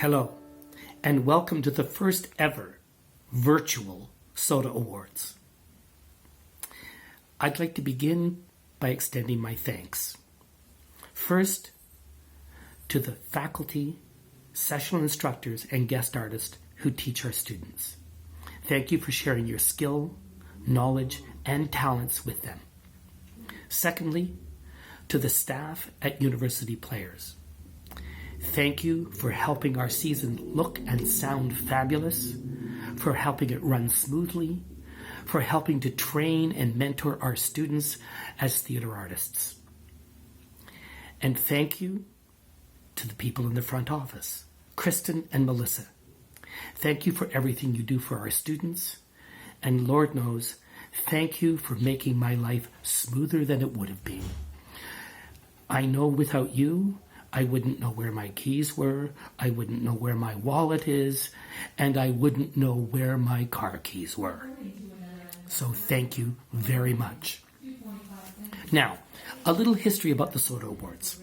Hello, and welcome to the first ever virtual Soda Awards. I'd like to begin by extending my thanks. First, to the faculty, sessional instructors, and guest artists who teach our students. Thank you for sharing your skill, knowledge, and talents with them. Secondly, to the staff at University Players. Thank you for helping our season look and sound fabulous, for helping it run smoothly, for helping to train and mentor our students as theater artists. And thank you to the people in the front office, Kristen and Melissa. Thank you for everything you do for our students, and Lord knows, thank you for making my life smoother than it would have been. I know without you, I wouldn't know where my keys were, I wouldn't know where my wallet is, and I wouldn't know where my car keys were. So thank you very much. Now, a little history about the Soda Awards.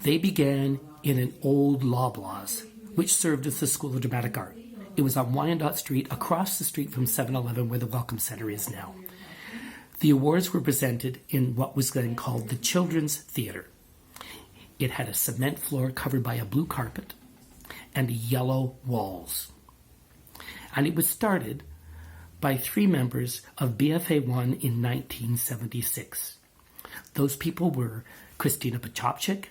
They began in an old Loblaws, which served as the School of Dramatic Art. It was on Wyandotte Street, across the street from 7-Eleven, where the Welcome Center is now. The awards were presented in what was then called the Children's Theatre. It had a cement floor covered by a blue carpet and yellow walls. And it was started by 3 members of BFA1 in 1976. Those people were Christina Pachopchik,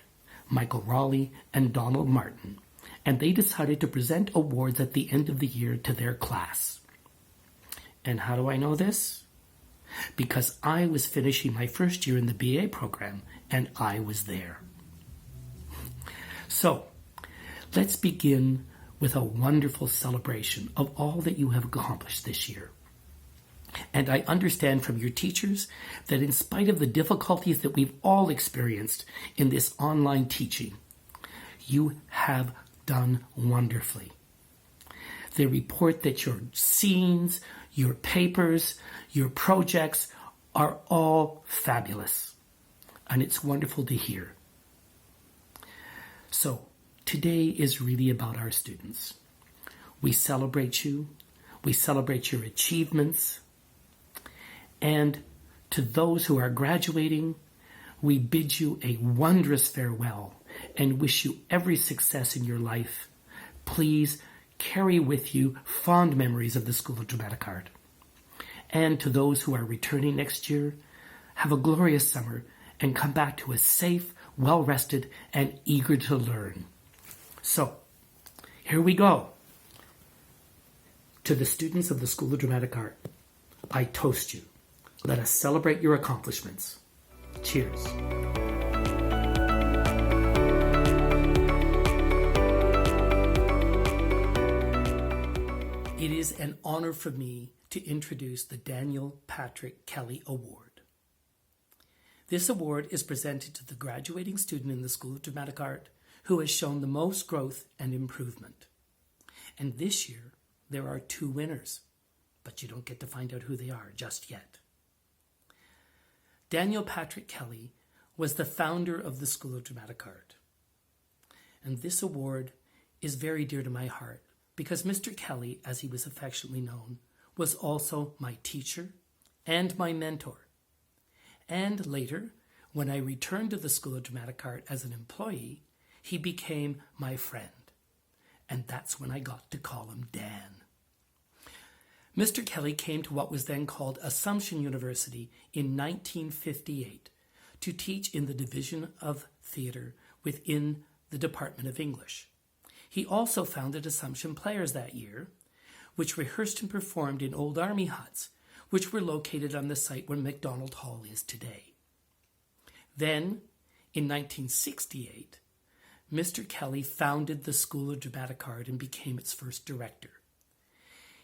Michael Raleigh, and Donald Martin, and they decided to present awards at the end of the year to their class. And how do I know this? Because I was finishing my first year in the BA program, and I was there. So, let's begin with a wonderful celebration of all that you have accomplished this year. And I understand from your teachers that in spite of the difficulties that we've all experienced in this online teaching, you have done wonderfully. They report that your scenes, your papers, your projects are all fabulous. And it's wonderful to hear. So, today is really about our students. We celebrate you. We celebrate your achievements. And to those who are graduating, we bid you a wondrous farewell and wish you every success in your life. Please carry with you fond memories of the School of Dramatic Art. And to those who are returning next year, have a glorious summer and come back to us safe, well-rested, and eager to learn. So, here we go. To the students of the School of Dramatic Art, I toast you. Let us celebrate your accomplishments. Cheers. It is an honor for me to introduce the Daniel Patrick Kelly Award. This award is presented to the graduating student in the School of Dramatic Art who has shown the most growth and improvement. And this year, there are 2 winners, but you don't get to find out who they are just yet. Daniel Patrick Kelly was the founder of the School of Dramatic Art. And this award is very dear to my heart because Mr. Kelly, as he was affectionately known, was also my teacher and my mentor. And later, when I returned to the School of Dramatic Art as an employee, he became my friend. And that's when I got to call him Dan. Mr. Kelly came to what was then called Assumption University in 1958 to teach in the Division of Theatre within the Department of English. He also founded Assumption Players that year, which rehearsed and performed in old army huts, which were located on the site where MacDonald Hall is today. Then, in 1968, Mr. Kelly founded the School of Dramatic Art and became its first director.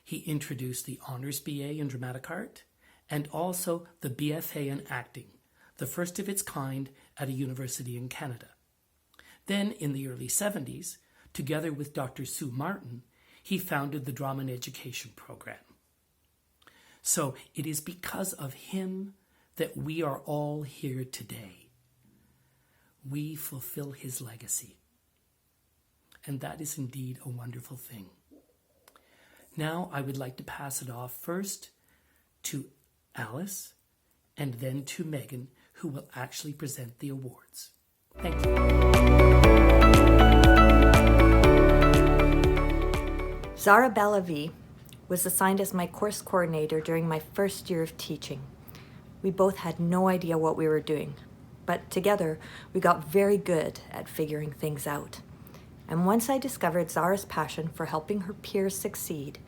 He introduced the Honours BA in Dramatic Art and also the BFA in Acting, the first of its kind at a university in Canada. Then, in the early 70s, together with Dr. Sue Martin, he founded the Drama and Education program. So it is because of him that we are all here today. We fulfill his legacy. and that is indeed a wonderful thing. Now I would like to pass it off first to Alice and then to Megan, who will actually present the awards. Thank you. Zara Balavi was assigned as my course coordinator during my first year of teaching. We both had no idea what we were doing, but together we got very good at figuring things out. And once I discovered Zara's passion for helping her peers succeed,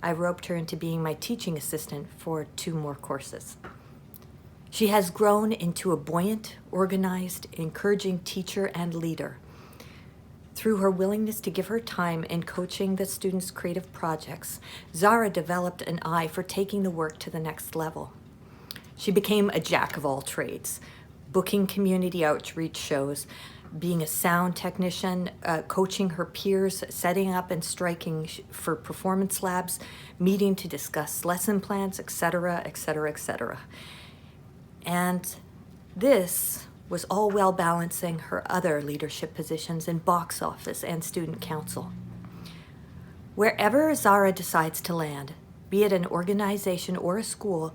I roped her into being my teaching assistant for 2 more courses. She has grown into a buoyant, organized, encouraging teacher and leader. Through her willingness to give her time in coaching the students' creative projects, Zara developed an eye for taking the work to the next level. She became a jack of all trades, booking community outreach shows, being a sound technician, coaching her peers, setting up and striking for performance labs, meeting to discuss lesson plans, etc., etc., etc. And this was all while balancing her other leadership positions in box office and student council. Wherever Zara decides to land, be it an organization or a school,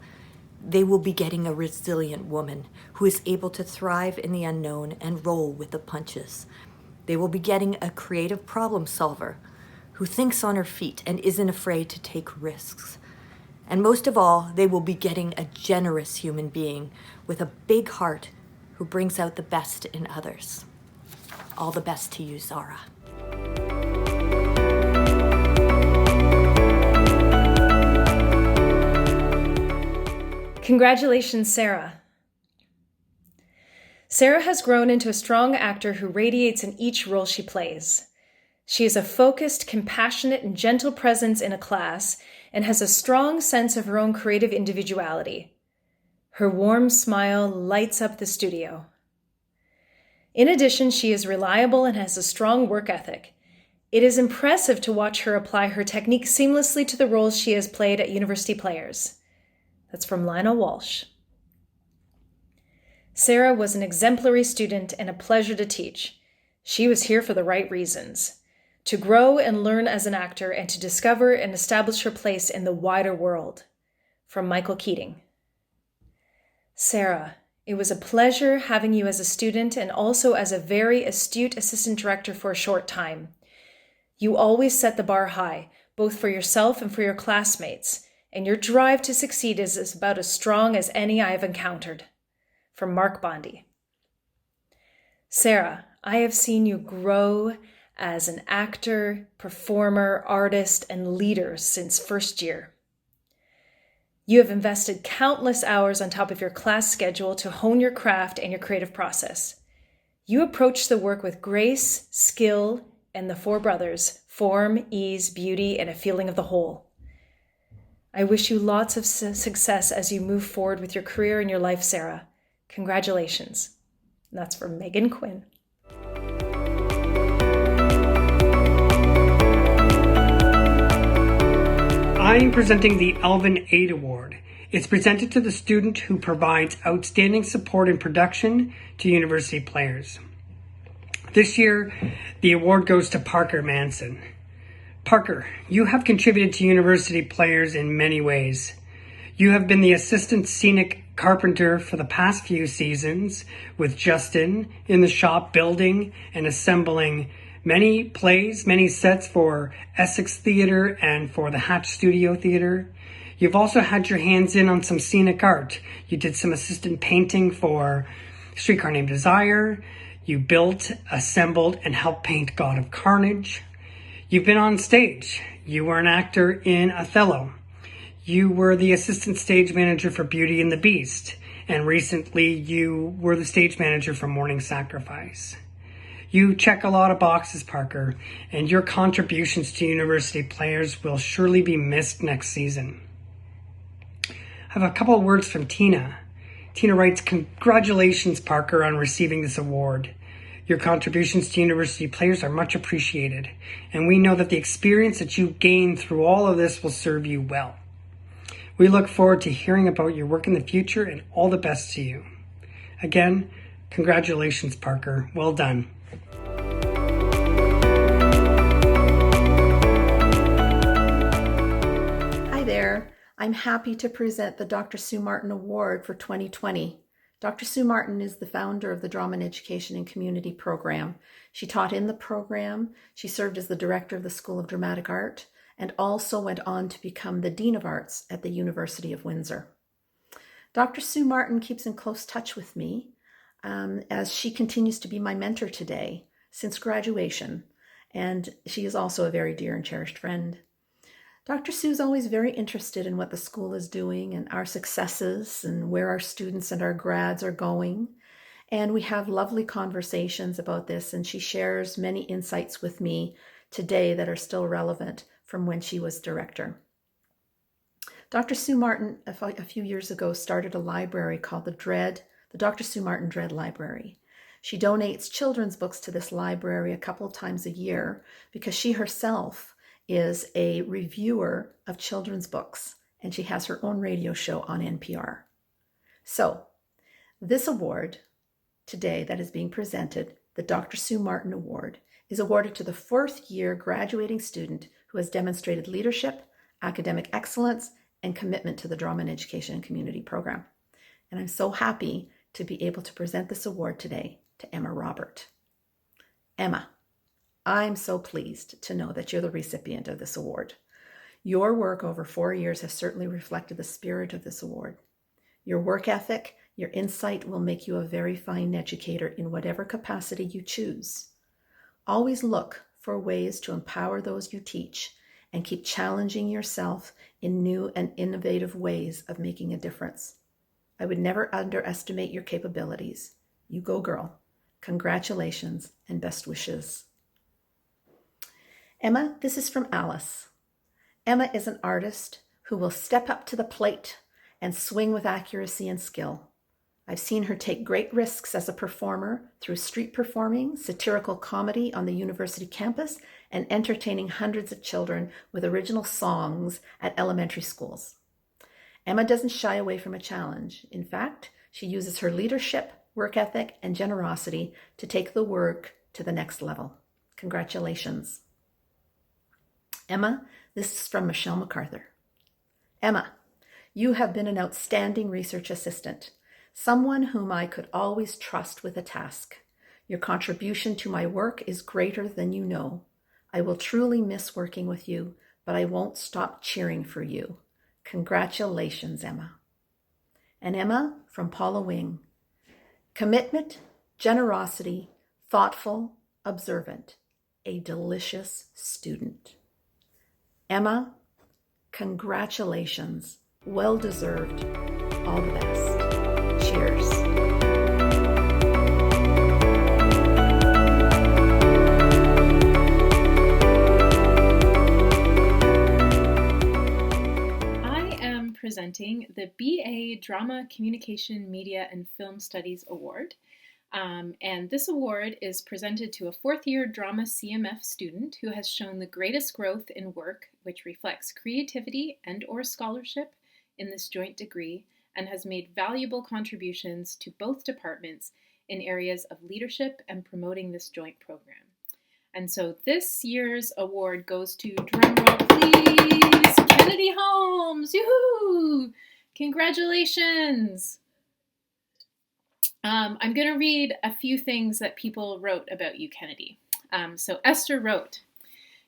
they will be getting a resilient woman who is able to thrive in the unknown and roll with the punches. They will be getting a creative problem solver who thinks on her feet and isn't afraid to take risks. And most of all, they will be getting a generous human being with a big heart who brings out the best in others. All the best to you, Zara. Congratulations, Sarah. Sarah has grown into a strong actor who radiates in each role she plays. She is a focused, compassionate, and gentle presence in a class and has a strong sense of her own creative individuality. Her warm smile lights up the studio. In addition, she is reliable and has a strong work ethic. It is impressive to watch her apply her technique seamlessly to the roles she has played at University Players. That's from Lionel Walsh. Sarah was an exemplary student and a pleasure to teach. She was here for the right reasons: to grow and learn as an actor and to discover and establish her place in the wider world. From Michael Keating. Sarah, it was a pleasure having you as a student and also as a very astute assistant director for a short time. You always set the bar high, both for yourself and for your classmates, and your drive to succeed is about as strong as any I have encountered. From Mark Bondi. Sarah, I have seen you grow as an actor, performer, artist, and leader since first year. You have invested countless hours on top of your class schedule to hone your craft and your creative process. You approach the work with grace, skill, and the 4 brothers: form, ease, beauty, and a feeling of the whole. I wish you lots of success as you move forward with your career and your life, Sarah. Congratulations. And that's from Megan Quinn. I am presenting the Elvin Aid Award. It's presented to the student who provides outstanding support and production to University Players. This year, the award goes to Parker Manson. Parker, you have contributed to University Players in many ways. You have been the assistant scenic carpenter for the past few seasons, with Justin in the shop building and assembling many plays, many sets for Essex Theatre and for the Hatch Studio Theatre. You've also had your hands in on some scenic art. You did some assistant painting for Streetcar Named Desire. You built, assembled, and helped paint God of Carnage. You've been on stage. You were an actor in Othello. You were the assistant stage manager for Beauty and the Beast. And recently you were the stage manager for Morning Sacrifice. You check a lot of boxes, Parker, and your contributions to University Players will surely be missed next season. I have a couple of words from Tina. Tina writes, "Congratulations, Parker, on receiving this award. Your contributions to University Players are much appreciated, and we know that the experience that you gained through all of this will serve you well. We look forward to hearing about your work in the future, and all the best to you. Again, congratulations, Parker. Well done." I'm happy to present the Dr. Sue Martin Award for 2020. Dr. Sue Martin is the founder of the Drama in Education and Community program. She taught in the program, she served as the director of the School of Dramatic Art, and also went on to become the Dean of Arts at the University of Windsor. Dr. Sue Martin keeps in close touch with me as she continues to be my mentor today since graduation, and she is also a very dear and cherished friend. Dr. Sue is always very interested in what the school is doing and our successes and where our students and our grads are going. And we have lovely conversations about this, and she shares many insights with me today that are still relevant from when she was director. Dr. Sue Martin, a few years ago, started a library called the Dr. Sue Martin Dread Library. She donates children's books to this library a couple of times a year because she herself is a reviewer of children's books, and she has her own radio show on NPR. So, this award today that is being presented, the Dr. Sue Martin Award, is awarded to the fourth year graduating student who has demonstrated leadership, academic excellence, and commitment to the Drama in Education and Community program. And I'm so happy to be able to present this award today to Emma Robert. Emma, I'm so pleased to know that you're the recipient of this award. Your work over 4 years has certainly reflected the spirit of this award. Your work ethic, your insight will make you a very fine educator in whatever capacity you choose. Always look for ways to empower those you teach and keep challenging yourself in new and innovative ways of making a difference. I would never underestimate your capabilities. You go, girl. Congratulations and best wishes. Emma, this is from Alice. Emma is an artist who will step up to the plate and swing with accuracy and skill. I've seen her take great risks as a performer through street performing, satirical comedy on the university campus, and entertaining hundreds of children with original songs at elementary schools. Emma doesn't shy away from a challenge. In fact, she uses her leadership, work ethic, and generosity to take the work to the next level. Congratulations. Emma, this is from Michelle MacArthur. Emma, you have been an outstanding research assistant, someone whom I could always trust with a task. Your contribution to my work is greater than you know. I will truly miss working with you, but I won't stop cheering for you. Congratulations, Emma. And Emma, from Paula Wing. Commitment, generosity, thoughtful, observant, a delicious student. Emma, congratulations. Well deserved. All the best. Cheers. I am presenting the BA Drama, Communication, Media, and Film Studies Award. And this award is presented to a fourth-year drama CMF student who has shown the greatest growth in work which reflects creativity and/or scholarship in this joint degree and has made valuable contributions to both departments in areas of leadership and promoting this joint program. And so this year's award goes to, drumroll please, Kennedy Holmes! Yoo-hoo! Congratulations! I'm going to read a few things that people wrote about you, Kennedy. So Esther wrote,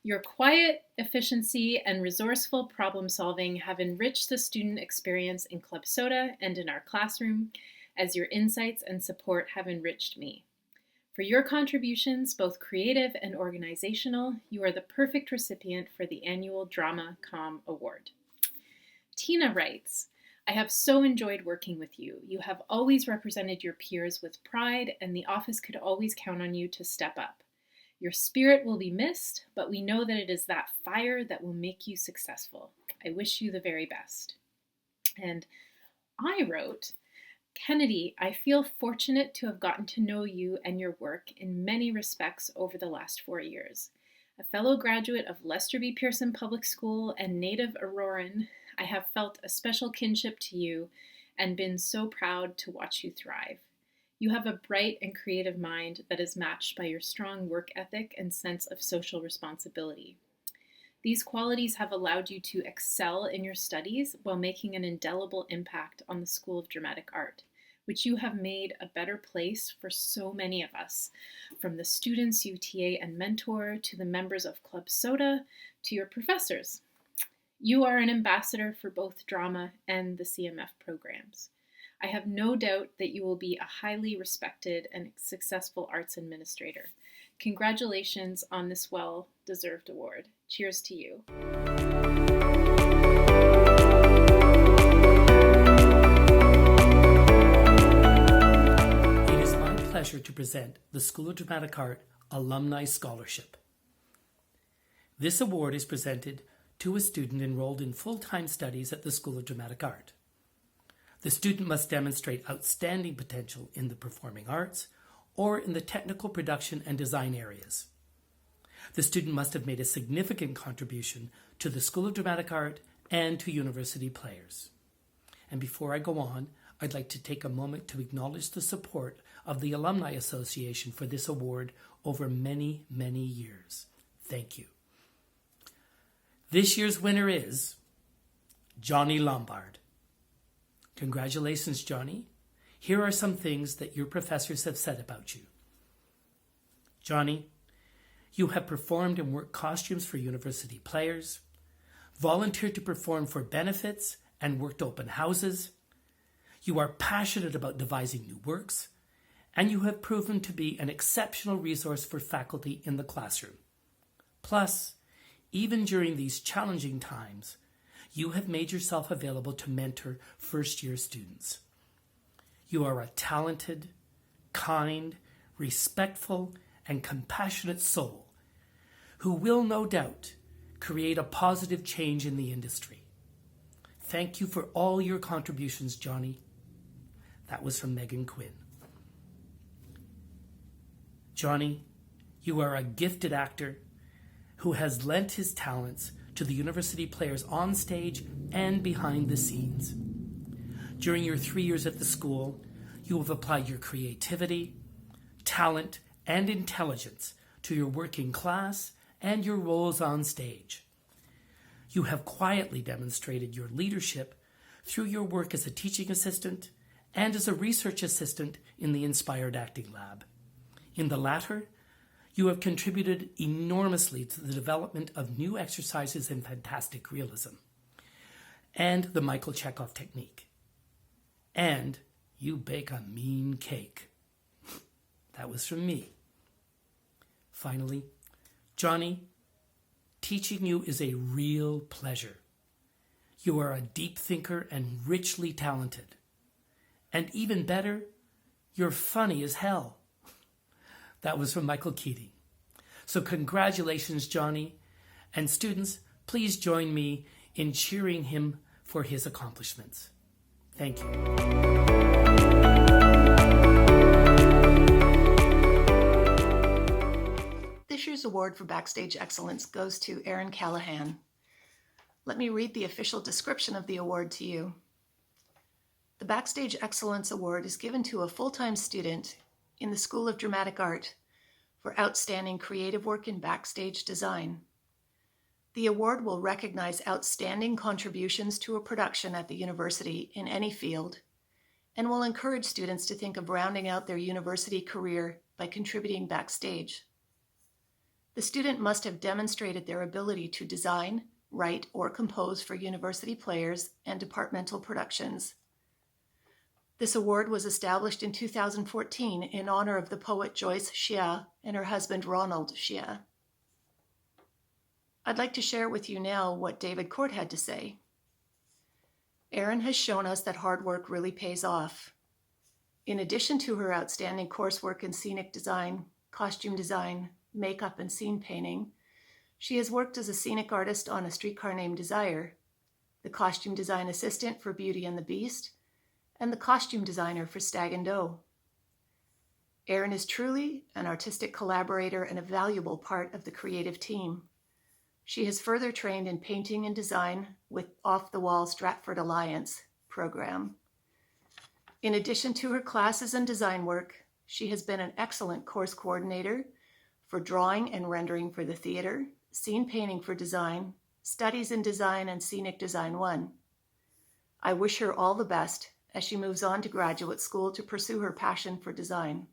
your quiet efficiency and resourceful problem solving have enriched the student experience in Club Soda and in our classroom, as your insights and support have enriched me. For your contributions, both creative and organizational, you are the perfect recipient for the annual Drama Com Award. Tina writes, I have so enjoyed working with you. You have always represented your peers with pride, and the office could always count on you to step up. Your spirit will be missed, but we know that it is that fire that will make you successful. I wish you the very best. And I wrote, Kennedy, I feel fortunate to have gotten to know you and your work in many respects over the last 4 years. A fellow graduate of Lester B. Pearson Public School and native Auroran, I have felt a special kinship to you and been so proud to watch you thrive. You have a bright and creative mind that is matched by your strong work ethic and sense of social responsibility. These qualities have allowed you to excel in your studies while making an indelible impact on the School of Dramatic Art, which you have made a better place for so many of us, from the students you TA and mentor, to the members of Club Soda, to your professors. You are an ambassador for both drama and the CMF programs. I have no doubt that you will be a highly respected and successful arts administrator. Congratulations on this well-deserved award. Cheers to you. It is my pleasure to present the School of Dramatic Art Alumni Scholarship. This award is presented to a student enrolled in full-time studies at the School of Dramatic Art. The student must demonstrate outstanding potential in the performing arts or in the technical production and design areas. The student must have made a significant contribution to the School of Dramatic Art and to university players. And before I go on, I'd like to take a moment to acknowledge the support of the Alumni Association for this award over many, many years. Thank you. This year's winner is Johnny Lombard. Congratulations, Johnny. Here are some things that your professors have said about you. Johnny, you have performed and worked costumes for university players, volunteered to perform for benefits, and worked open houses. You are passionate about devising new works, and you have proven to be an exceptional resource for faculty in the classroom. Plus, even during these challenging times, you have made yourself available to mentor first-year students. You are a talented, kind, respectful, and compassionate soul who will no doubt create a positive change in the industry. Thank you for all your contributions, Johnny. That was from Megan Quinn. Johnny, you are a gifted actor who has lent his talents to the university players on stage and behind the scenes. During your 3 years at the school, you have applied your creativity, talent, and intelligence to your working class and your roles on stage. You have quietly demonstrated your leadership through your work as a teaching assistant and as a research assistant in the Inspired Acting Lab. In the latter, you have contributed enormously to the development of new exercises in fantastic realism and the Michael Chekhov technique. And you bake a mean cake. That was from me. Finally, Johnny, teaching you is a real pleasure. You are a deep thinker and richly talented. And even better, you're funny as hell. That was from Michael Keating. So congratulations, Johnny. And students, please join me in cheering him for his accomplishments. Thank you. This year's award for Backstage Excellence goes to Erin Callahan. Let me read the official description of the award to you. The Backstage Excellence Award is given to a full-time student in the School of Dramatic Art for outstanding creative work in backstage design. The award will recognize outstanding contributions to a production at the university in any field and will encourage students to think of rounding out their university career by contributing backstage. The student must have demonstrated their ability to design, write, or compose for university players and departmental productions. This award was established in 2014 in honor of the poet Joyce Shea and her husband Ronald Shea. I'd like to share with you now what David Court had to say. Erin has shown us that hard work really pays off. In addition to her outstanding coursework in scenic design, costume design, makeup, and scene painting, she has worked as a scenic artist on A Streetcar Named Desire, the costume design assistant for Beauty and the Beast, and the costume designer for Stag and Doe. Erin is truly an artistic collaborator and a valuable part of the creative team. She has further trained in painting and design with Off the Wall Stratford Alliance program. In addition to her classes and design work, she has been an excellent course coordinator for drawing and rendering for the theater, scene painting for design, studies in design, and scenic design 1. I wish her all the best as she moves on to graduate school to pursue her passion for design.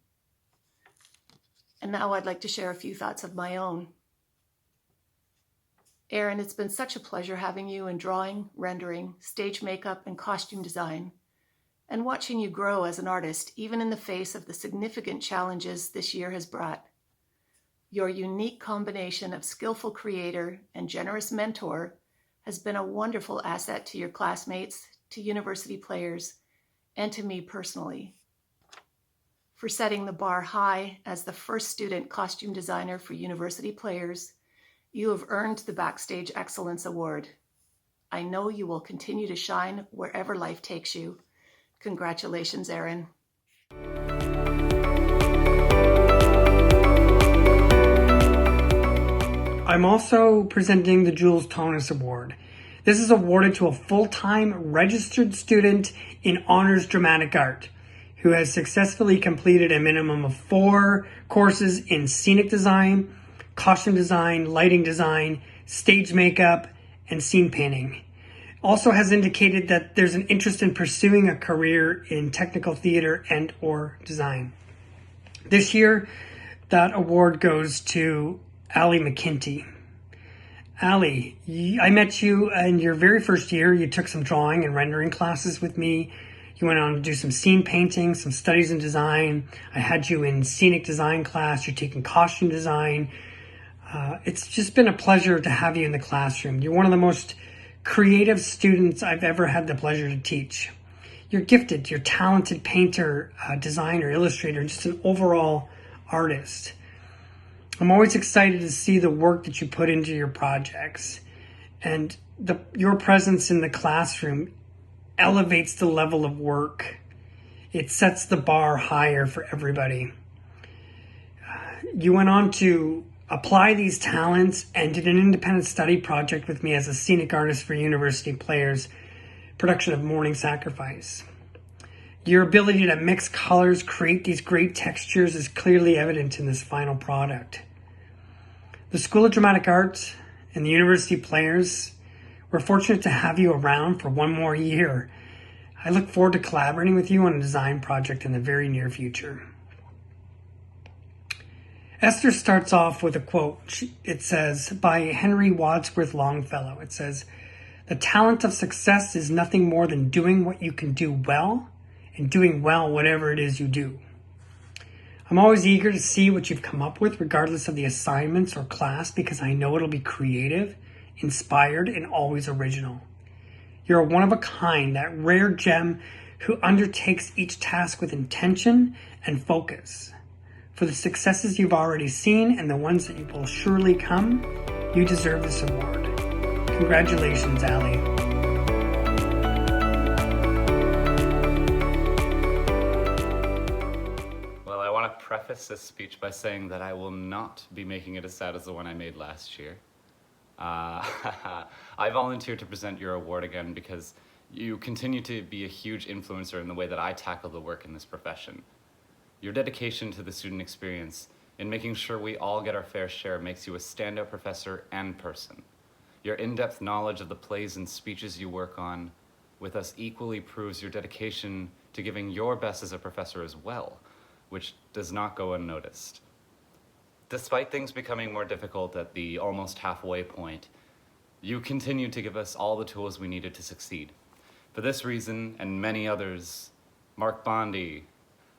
And now I'd like to share a few thoughts of my own. Erin, it's been such a pleasure having you in drawing, rendering, stage makeup, and costume design, and watching you grow as an artist, even in the face of the significant challenges this year has brought. Your unique combination of skillful creator and generous mentor has been a wonderful asset to your classmates, to university players, and to me personally. For setting the bar high as the first student costume designer for university players, you have earned the Backstage Excellence Award. I know you will continue to shine wherever life takes you. Congratulations, Erin. I'm also presenting the Jules Tonus Award. This is awarded to a full-time registered student in honors dramatic art who has successfully completed a minimum of 4 courses in scenic design, costume design, lighting design, stage makeup, and scene painting. Also has indicated that there's an interest in pursuing a career in technical theater and or design. This year, that award goes to Ali McKinty. Ali, I met you in your very first year. You took some drawing and rendering classes with me. You went on to do some scene painting, some studies in design. I had you in scenic design class. You're taking costume design. It's just been a pleasure to have you in the classroom. You're one of the most creative students I've ever had the pleasure to teach. You're gifted. You're a talented painter, designer, illustrator, just an overall artist. I'm always excited to see the work that you put into your projects, and your presence in the classroom elevates the level of work. It sets the bar higher for everybody. You went on to apply these talents and did an independent study project with me as a scenic artist for university players, production of Morning Sacrifice. Your ability to mix colors, create these great textures is clearly evident in this final product. The School of Dramatic Arts and the university players, we're fortunate to have you around for one more year. I look forward to collaborating with you on a design project in the very near future. Esther starts off with a quote. It says, by Henry Wadsworth Longfellow. It says, the talent of success is nothing more than doing what you can do well and doing well whatever it is you do. I'm always eager to see what you've come up with, regardless of the assignments or class, because I know it'll be creative, inspired, and always original. You're a one-of-a-kind, that rare gem who undertakes each task with intention and focus. For the successes you've already seen and the ones that will surely come, you deserve this award. Congratulations, Ali. Well, I want to preface this speech by saying that I will not be making it as sad as the one I made last year. I volunteered to present your award again because you continue to be a huge influencer in the way that I tackle the work in this profession. Your dedication to the student experience in making sure we all get our fair share makes you a standout professor and person. Your in-depth knowledge of the plays and speeches you work on with us equally proves your dedication to giving your best as a professor as well, which does not go unnoticed. Despite things becoming more difficult at the almost halfway point, you continue to give us all the tools we needed to succeed. For this reason, and many others, Mark Bondi,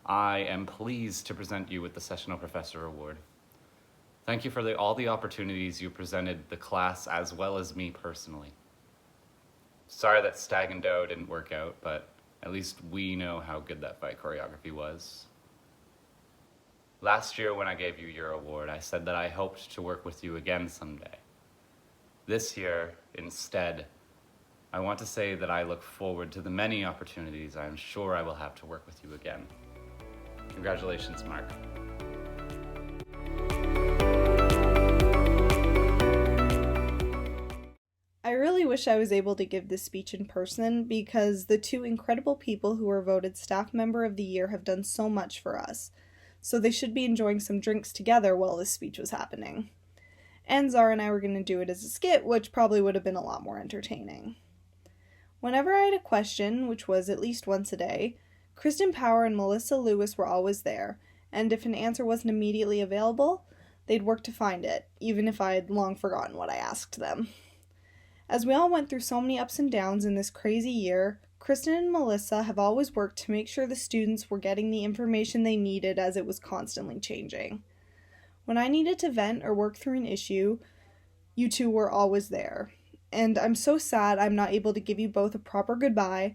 I am pleased to present you with the Sessional Professor Award. Thank you for all the opportunities you presented the class as well as me personally. Sorry that Stag and Doe didn't work out, but at least we know how good that fight choreography was. Last year when I gave you your award, I said that I hoped to work with you again someday. This year, instead, I want to say that I look forward to the many opportunities I am sure I will have to work with you again. Congratulations, Mark. I really wish I was able to give this speech in person because the 2 incredible people who were voted Staff Member of the Year have done so much for us. so they should be enjoying some drinks together while this speech was happening. And Zara and I were going to do it as a skit, which probably would have been a lot more entertaining. Whenever I had a question, which was at least once a day, Kristen Power and Melissa Lewis were always there, and if an answer wasn't immediately available, they'd work to find it, even if I had long forgotten what I asked them. As we all went through so many ups and downs in this crazy year, Kristen and Melissa have always worked to make sure the students were getting the information they needed as it was constantly changing. When I needed to vent or work through an issue, you two were always there. And I'm so sad I'm not able to give you both a proper goodbye,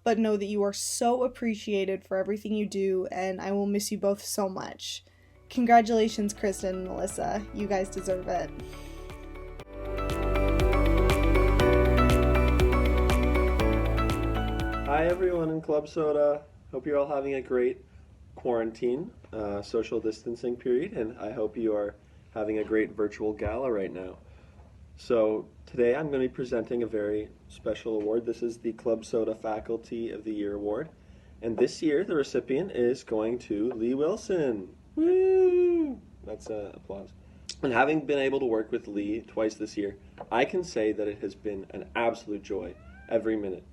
but know that you are so appreciated for everything you do, and I will miss you both so much. Congratulations, Kristen and Melissa. You guys deserve it. Hi everyone in Club Soda. Hope you're all having a great quarantine, social distancing period, and I hope you are having a great virtual gala right now. So today I'm going to be presenting a very special award. This is the Club Soda Faculty of the Year Award, and this year the recipient is going to Lee Wilson. Woo! That's applause. And having been able to work with Lee twice this year, I can say that it has been an absolute joy every minute.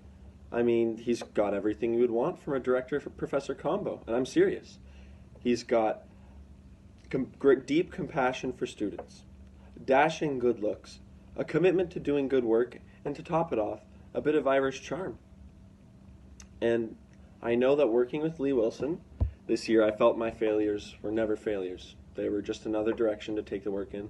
I mean, he's got everything you would want from a director-professor combo, and I'm serious. He's got deep compassion for students, dashing good looks, a commitment to doing good work, and to top it off, a bit of Irish charm. And I know that working with Lee Wilson this year, I felt my failures were never failures. They were just another direction to take the work in.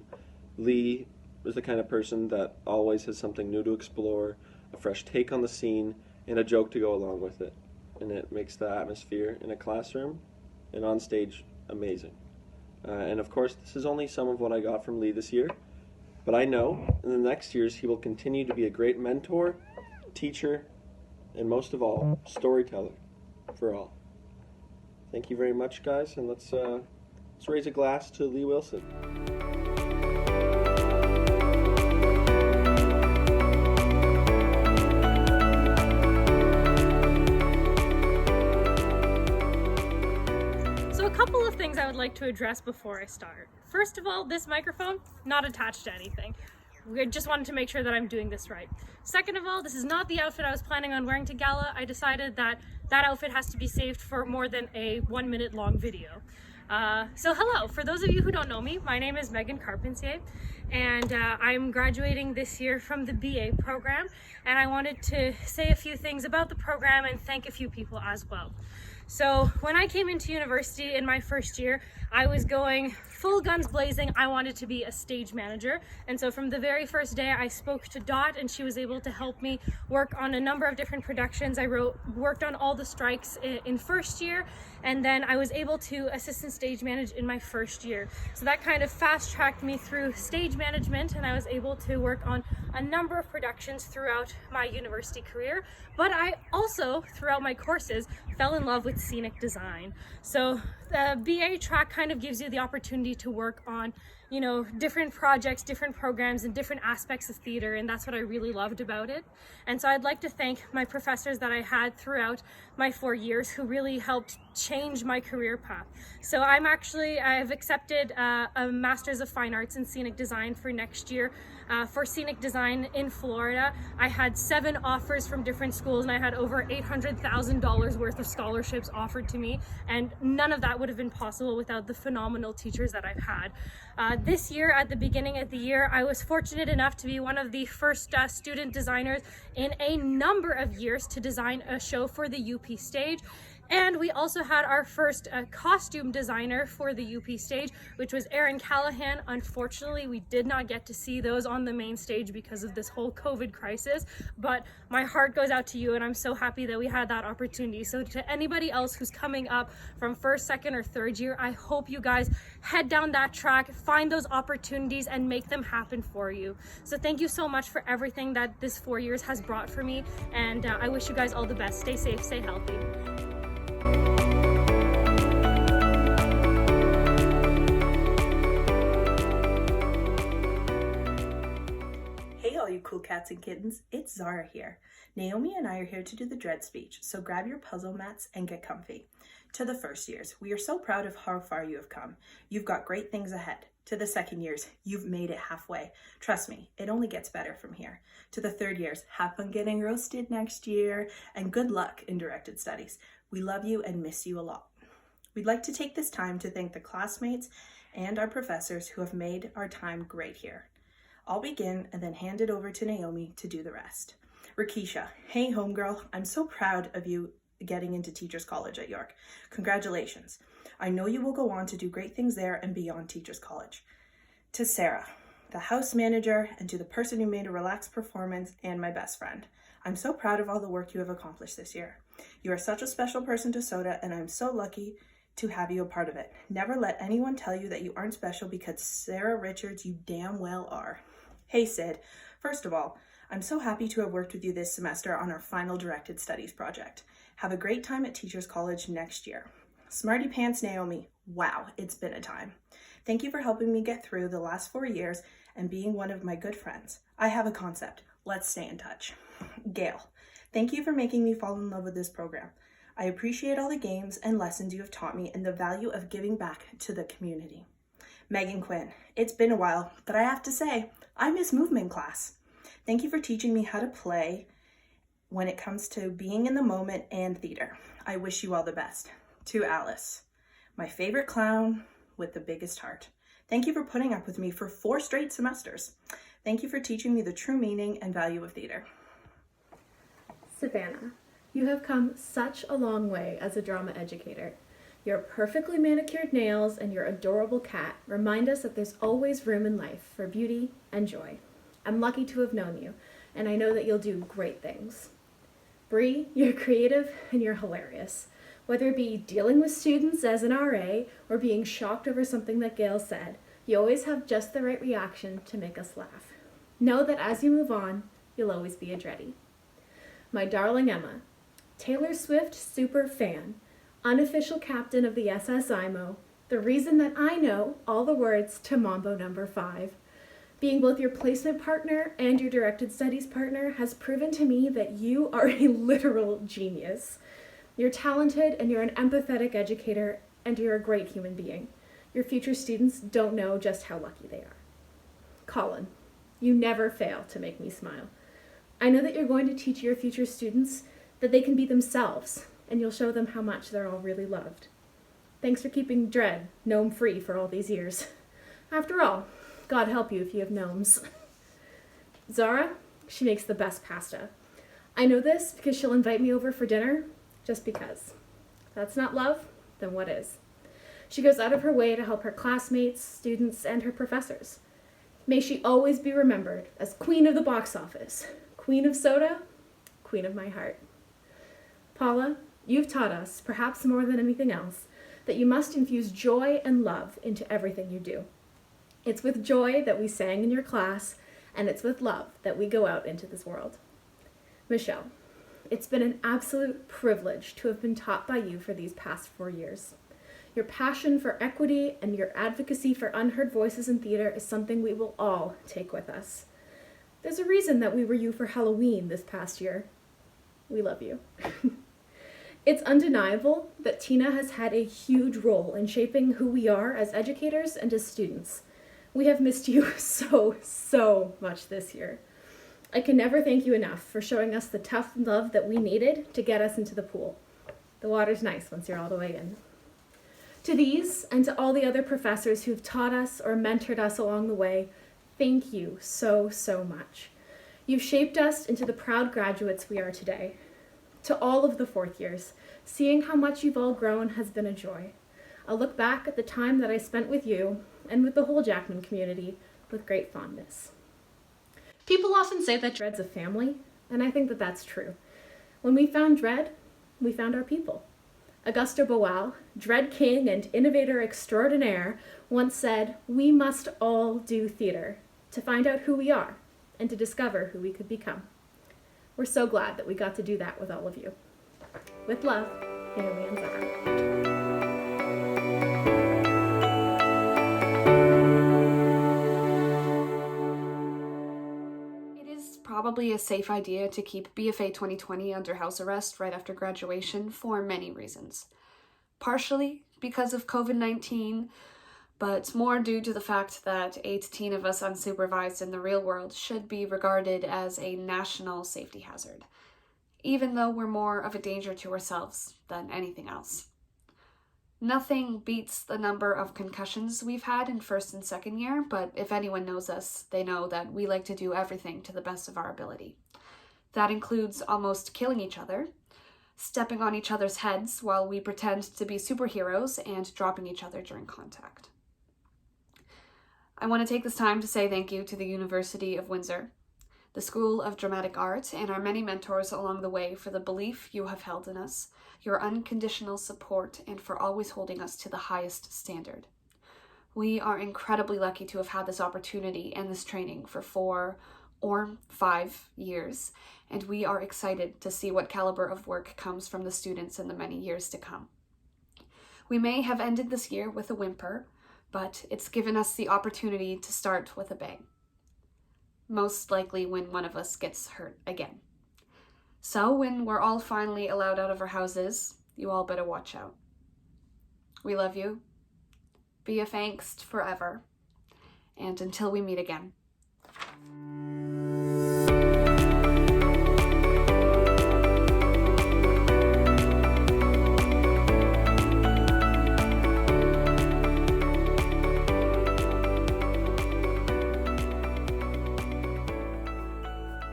Lee was the kind of person that always has something new to explore, a fresh take on the scene, and a joke to go along with it. And it makes the atmosphere in a classroom and on stage amazing. And of course, this is only some of what I got from Lee this year, but I know in the next years he will continue to be a great mentor, teacher, and most of all, storyteller for all. Thank you very much, guys, and let's raise a glass to Lee Wilson. I would like to address before I start. First of all, this microphone, not attached to anything. We just wanted to make sure that I'm doing this right. Second of all, this is not the outfit I was planning on wearing to Gala. I decided that that outfit has to be saved for more than a 1 minute long video. So hello, for those of you who don't know me, my name is Megan Carpentier, and I'm graduating this year from the BA program, and I wanted to say a few things about the program and thank a few people as well. So when I came into university in my first year, I was going full guns blazing. I wanted to be a stage manager. And so from the very first day, I spoke to Dot, and she was able to help me work on a number of different productions. I worked on all the strikes in first year, and then I was able to assistant stage manage in my first year. So that kind of fast tracked me through stage management, and I was able to work on a number of productions throughout my university career. But I also, throughout my courses, fell in love with scenic design. So the BA track kind of gives you the opportunity to work on, you know, different projects, different programs, and different aspects of theater, and that's what I really loved about it. And so I'd like to thank my professors that I had throughout my 4 years who really helped change my career path. So I've accepted a Master's of Fine Arts in Scenic Design for next year. For scenic design in Florida, I had 7 offers from different schools, and I had over $800,000 worth of scholarships offered to me, and none of that would have been possible without the phenomenal teachers that I've had. This year, at the beginning of the year, I was fortunate enough to be one of the first student designers in a number of years to design a show for the UP stage. And we also had our first costume designer for the UP stage, which was Erin Callahan. Unfortunately, we did not get to see those on the main stage because of this whole COVID crisis, but my heart goes out to you, and I'm so happy that we had that opportunity. So to anybody else who's coming up from first, second, or third year, I hope you guys head down that track, find those opportunities, and make them happen for you. So thank you so much for everything that this 4 years has brought for me, and I wish you guys all the best. Stay safe, stay healthy. Hey all you cool cats and kittens, it's Zara here. Naomi and I are here to do the dread speech, so grab your puzzle mats and get comfy. To the first years, we are so proud of how far you have come. You've got great things ahead. To the second years, you've made it halfway. Trust me, it only gets better from here. To the third years, have fun getting roasted next year, and good luck in directed studies. We love you and miss you a lot. We'd like to take this time to thank the classmates and our professors who have made our time great here. I'll begin and then hand it over to Naomi to do the rest. Rakisha, hey homegirl, I'm so proud of you getting into Teachers College at York. Congratulations. I know you will go on to do great things there and beyond Teachers College. To Sarah, the house manager, and to the person who made a relaxed performance and my best friend, I'm so proud of all the work you have accomplished this year. You are such a special person to Soda, and I'm so lucky to have you a part of it. Never let anyone tell you that you aren't special, because Sarah Richards, you damn well are. Hey Sid, first of all, I'm so happy to have worked with you this semester on our final directed studies project. Have a great time at Teachers College next year. Smarty Pants Naomi, wow, it's been a time. Thank you for helping me get through the last 4 years and being one of my good friends. I have a concept. Let's stay in touch. Gail, thank you for making me fall in love with this program. I appreciate all the games and lessons you have taught me and the value of giving back to the community. Megan Quinn, it's been a while, but I have to say, I miss movement class. Thank you for teaching me how to play when it comes to being in the moment and theater. I wish you all the best. To Alice, my favorite clown with the biggest heart. Thank you for putting up with me for 4 straight semesters. Thank you for teaching me the true meaning and value of theater. Savannah, you have come such a long way as a drama educator. Your perfectly manicured nails and your adorable cat remind us that there's always room in life for beauty and joy. I'm lucky to have known you, and I know that you'll do great things. Bree, you're creative and you're hilarious. Whether it be dealing with students as an RA or being shocked over something that Gail said, you always have just the right reaction to make us laugh. Know that as you move on, you'll always be a Dreddy. My darling Emma, Taylor Swift super fan, unofficial captain of the SS IMO, the reason that I know all the words to Mambo No. 5. Being both your placement partner and your directed studies partner has proven to me that you are a literal genius. You're talented and you're an empathetic educator and you're a great human being. Your future students don't know just how lucky they are. Colin, you never fail to make me smile. I know that you're going to teach your future students that they can be themselves, and you'll show them how much they're all really loved. Thanks for keeping Dread gnome-free for all these years. After all, God help you if you have gnomes. Zara, she makes the best pasta. I know this because she'll invite me over for dinner just because. If that's not love, then what is? She goes out of her way to help her classmates, students, and her professors. May she always be remembered as queen of the box office, queen of soda, queen of my heart. Paula, you've taught us, perhaps more than anything else, that you must infuse joy and love into everything you do. It's with joy that we sang in your class, and it's with love that we go out into this world. Michelle, it's been an absolute privilege to have been taught by you for these past 4 years. Your passion for equity and your advocacy for unheard voices in theater is something we will all take with us. There's a reason that we were you for Halloween this past year. We love you. It's undeniable that Tina has had a huge role in shaping who we are as educators and as students. We have missed you so much this year. I can never thank you enough for showing us the tough love that we needed to get us into the pool. The water's nice once you're all the way in. To these, and to all the other professors who've taught us or mentored us along the way, thank you so much. You've shaped us into the proud graduates we are today. To all of the 4th years, seeing how much you've all grown has been a joy. I'll look back at the time that I spent with you and with the whole Jackman community with great fondness. People often say that Dread's a family, and I think that that's true. When we found Dread, we found our people. Augusta Boal, Dread King and innovator extraordinaire, once said, "We must all do theater to find out who we are and to discover who we could become." We're so glad that we got to do that with all of you. With love, Naomi and Zara. Probably a safe idea to keep BFA 2020 under house arrest right after graduation for many reasons. partially because of COVID-19, but more due to the fact that 18 of us unsupervised in the real world should be regarded as a national safety hazard, even though we're more of a danger to ourselves than anything else. Nothing beats the number of concussions we've had in first and second year, but if anyone knows us, they know that we like to do everything to the best of our ability. That includes almost killing each other, stepping on each other's heads while we pretend to be superheroes, and dropping each other during contact. I want to take this time to say thank you to the University of Windsor, the School of Dramatic Art, and our many mentors along the way for the belief you have held in us, your unconditional support, and for always holding us to the highest standard. We are incredibly lucky to have had this opportunity and this training for 4 or 5 years, and we are excited to see what caliber of work comes from the students in the many years to come. We may have ended this year with a whimper, but it's given us the opportunity to start with a bang. Most likely when one of us gets hurt again. So when we're all finally allowed out of our houses, you all better watch out. We love you. Be a thanks forever. And until we meet again.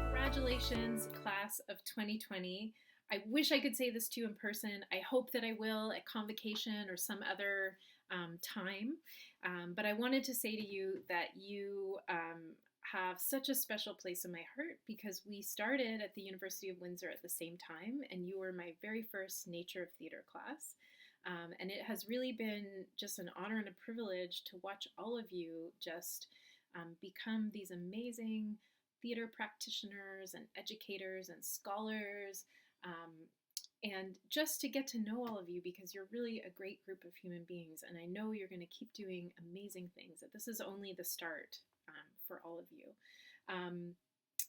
Congratulations, class of 2020. I wish I could say this to you in person. I hope that I will at convocation or some other time. But I wanted to say to you that you have such a special place in my heart because we started at the University of Windsor at the same time, and you were my very first Nature of Theatre class. And it has really been just an honor and a privilege to watch all of you just become these amazing theater practitioners and educators and scholars, and just to get to know all of you because you're really a great group of human beings, and I know you're going to keep doing amazing things. That this is only the start for all of you.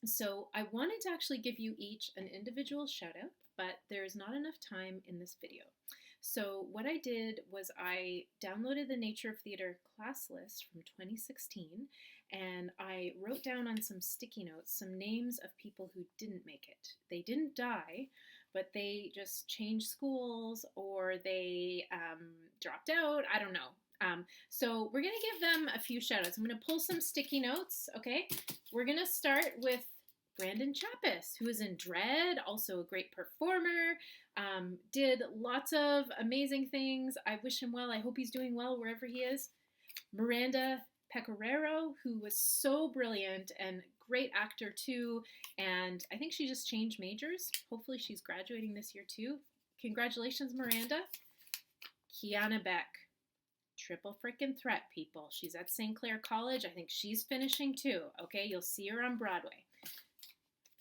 So I wanted to actually give you each an individual shout out, but there's not enough time in this video. So what I did was I downloaded the Nature of Theatre class list from 2016, and I wrote down on some sticky notes some names of people who didn't make it. They didn't die, but they just changed schools or they dropped out. I don't know. So we're going to give them a few shout outs. I'm going to pull some sticky notes, okay? We're going to start with Brandon Chappis, who is in Dread, also a great performer, did lots of amazing things. I wish him well. I hope he's doing well wherever he is. Miranda Pecoraro, who was so brilliant and great actor too, and I think she just changed majors. Hopefully she's graduating this year too. Congratulations, Miranda. Kiana Beck, triple freaking threat, people. She's at St. Clair College. I think she's finishing too. Okay, you'll see her on Broadway.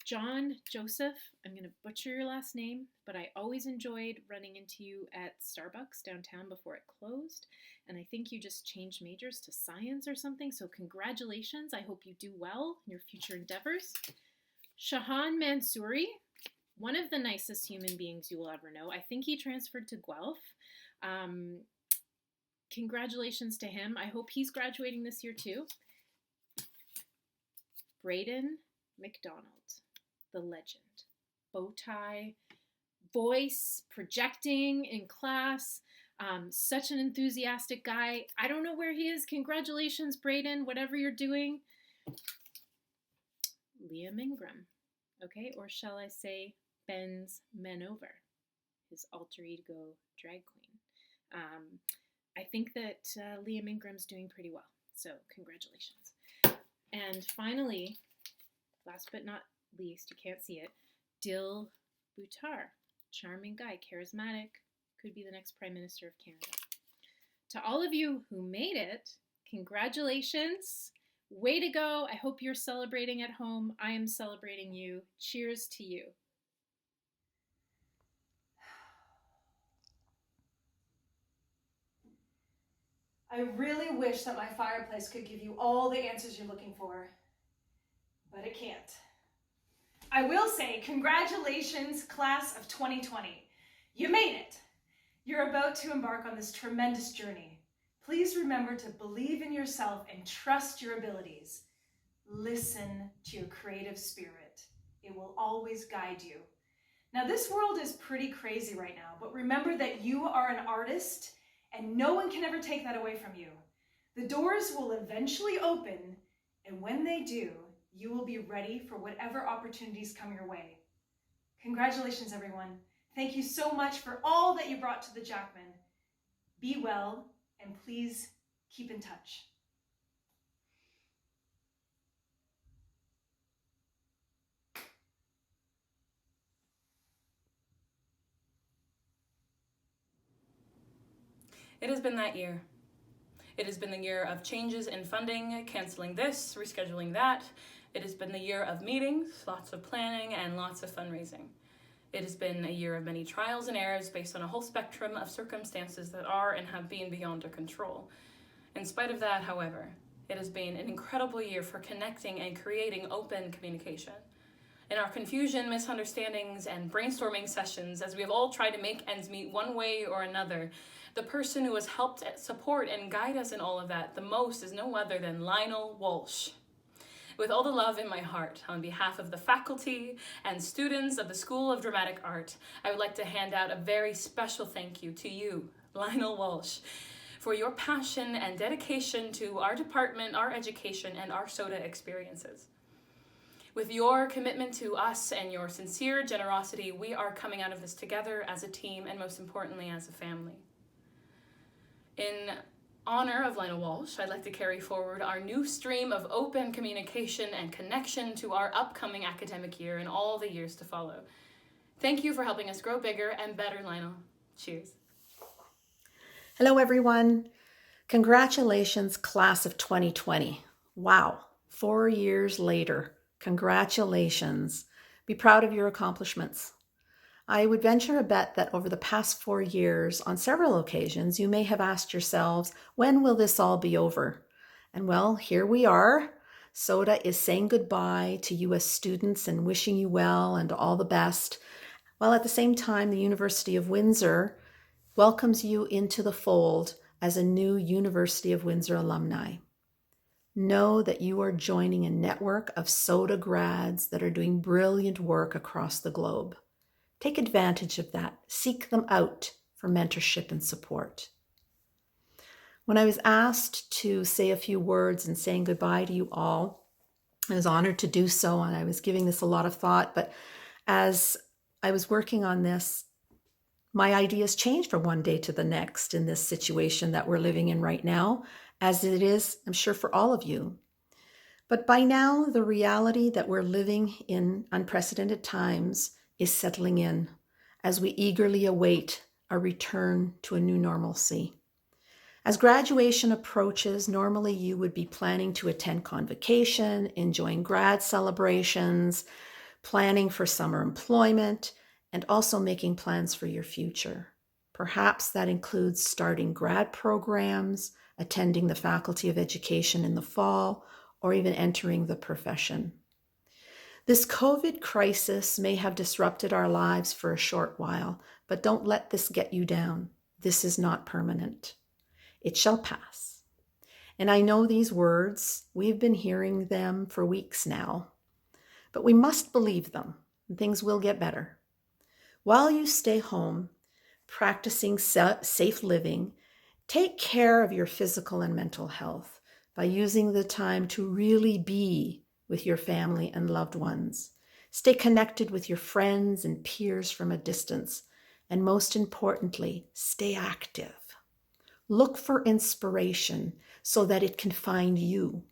John Joseph, I'm going to butcher your last name, but I always enjoyed running into you at Starbucks downtown before it closed, and I think you just changed majors to science or something, so congratulations. I hope you do well in your future endeavors. Shahan Mansouri, one of the nicest human beings you will ever know. I think he transferred to Guelph. Congratulations to him. I hope he's graduating this year too. Braden McDonald, the legend. Bow tie, voice, projecting in class, such an enthusiastic guy. I don't know where he is. Congratulations, Braden, whatever you're doing. Liam Ingram, okay, or shall I say Ben's Manover, his alter ego drag queen. I think that Liam Ingram's doing pretty well, so congratulations. And finally, last but not least, you can't see it, Dil Buttar, charming guy, charismatic, could be the next Prime Minister of Canada. To all of you who made it, congratulations. Way to go. I hope you're celebrating at home. I am celebrating you. Cheers to you. I really wish that my fireplace could give you all the answers you're looking for, but it can't. I will say congratulations, class of 2020. You made it. You're about to embark on this tremendous journey. Please remember to believe in yourself and trust your abilities. Listen to your creative spirit. It will always guide you. Now, this world is pretty crazy right now, but remember that you are an artist and no one can ever take that away from you. The doors will eventually open, and when they do, you will be ready for whatever opportunities come your way. Congratulations, everyone. Thank you so much for all that you brought to the Jackman. Be well, and please keep in touch. It has been that year. It has been the year of changes in funding, canceling this, rescheduling that. It has been the year of meetings, lots of planning, and lots of fundraising. It has been a year of many trials and errors based on a whole spectrum of circumstances that are and have been beyond our control. In spite of that, however, it has been an incredible year for connecting and creating open communication. In our confusion, misunderstandings, and brainstorming sessions, as we have all tried to make ends meet one way or another, the person who has helped support and guide us in all of that the most is no other than Lionel Walsh. With all the love in my heart, on behalf of the faculty and students of the School of Dramatic Art, I would like to hand out a very special thank you to you, Lionel Walsh, for your passion and dedication to our department, our education, and our SOTA experiences. With your commitment to us and your sincere generosity, we are coming out of this together as a team and most importantly as a family. In honor of Lionel Walsh, I'd like to carry forward our new stream of open communication and connection to our upcoming academic year and all the years to follow. Thank you for helping us grow bigger and better, Lionel. Cheers. Hello, everyone. Congratulations, class of 2020. Wow, 4 years later. Congratulations. Be proud of your accomplishments. I would venture a bet that over the past 4 years, on several occasions, you may have asked yourselves, when will this all be over? And well, here we are. SOTA is saying goodbye to you as students and wishing you well and all the best, while at the same time, the University of Windsor welcomes you into the fold as a new University of Windsor alumni. Know that you are joining a network of SOTA grads that are doing brilliant work across the globe. Take advantage of that. Seek them out for mentorship and support. When I was asked to say a few words in saying goodbye to you all, I was honored to do so, and I was giving this a lot of thought, but as I was working on this, my ideas changed from one day to the next in this situation that we're living in right now, as it is, I'm sure, for all of you. But by now, the reality that we're living in unprecedented times is settling in as we eagerly await a return to a new normalcy. As graduation approaches, normally you would be planning to attend convocation, enjoying grad celebrations, planning for summer employment, and also making plans for your future. Perhaps that includes starting grad programs, attending the Faculty of Education in the fall, or even entering the profession. This COVID crisis may have disrupted our lives for a short while, but don't let this get you down. This is not permanent. It shall pass. And I know these words, we've been hearing them for weeks now, but we must believe them, and things will get better. While you stay home, practicing safe living, take care of your physical and mental health by using the time to really be with your family and loved ones. Stay connected with your friends and peers from a distance. And most importantly, stay active. Look for inspiration so that it can find you.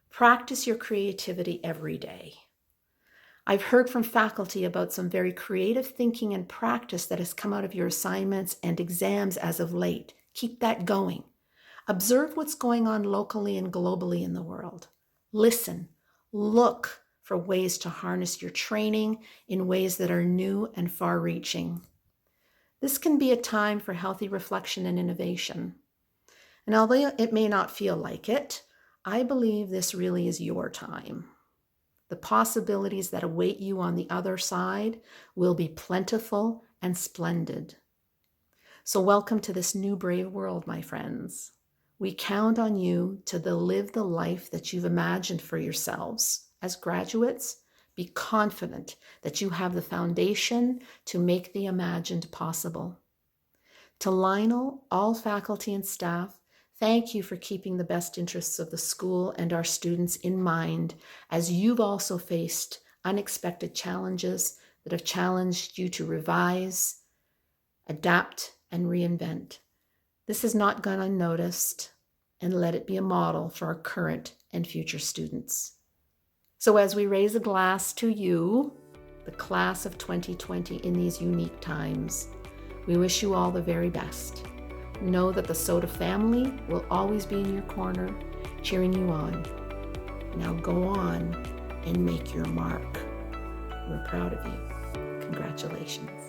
Practice your creativity every day. I've heard from faculty about some very creative thinking and practice that has come out of your assignments and exams as of late. Keep that going. Observe what's going on locally and globally in the world. Listen. Look for ways to harness your training in ways that are new and far-reaching. This can be a time for healthy reflection and innovation. And although it may not feel like it, I believe this really is your time. The possibilities that await you on the other side will be plentiful and splendid. So welcome to this new brave world, my friends. We count on you to live the life that you've imagined for yourselves. As graduates, be confident that you have the foundation to make the imagined possible. To Lionel, all faculty and staff, thank you for keeping the best interests of the school and our students in mind as you've also faced unexpected challenges that have challenged you to revise, adapt, and reinvent. This has not gone unnoticed, and let it be a model for our current and future students. So as we raise a glass to you, the class of 2020 in these unique times, we wish you all the very best. Know that the Soda family will always be in your corner, cheering you on. Now go on and make your mark. We're proud of you. Congratulations.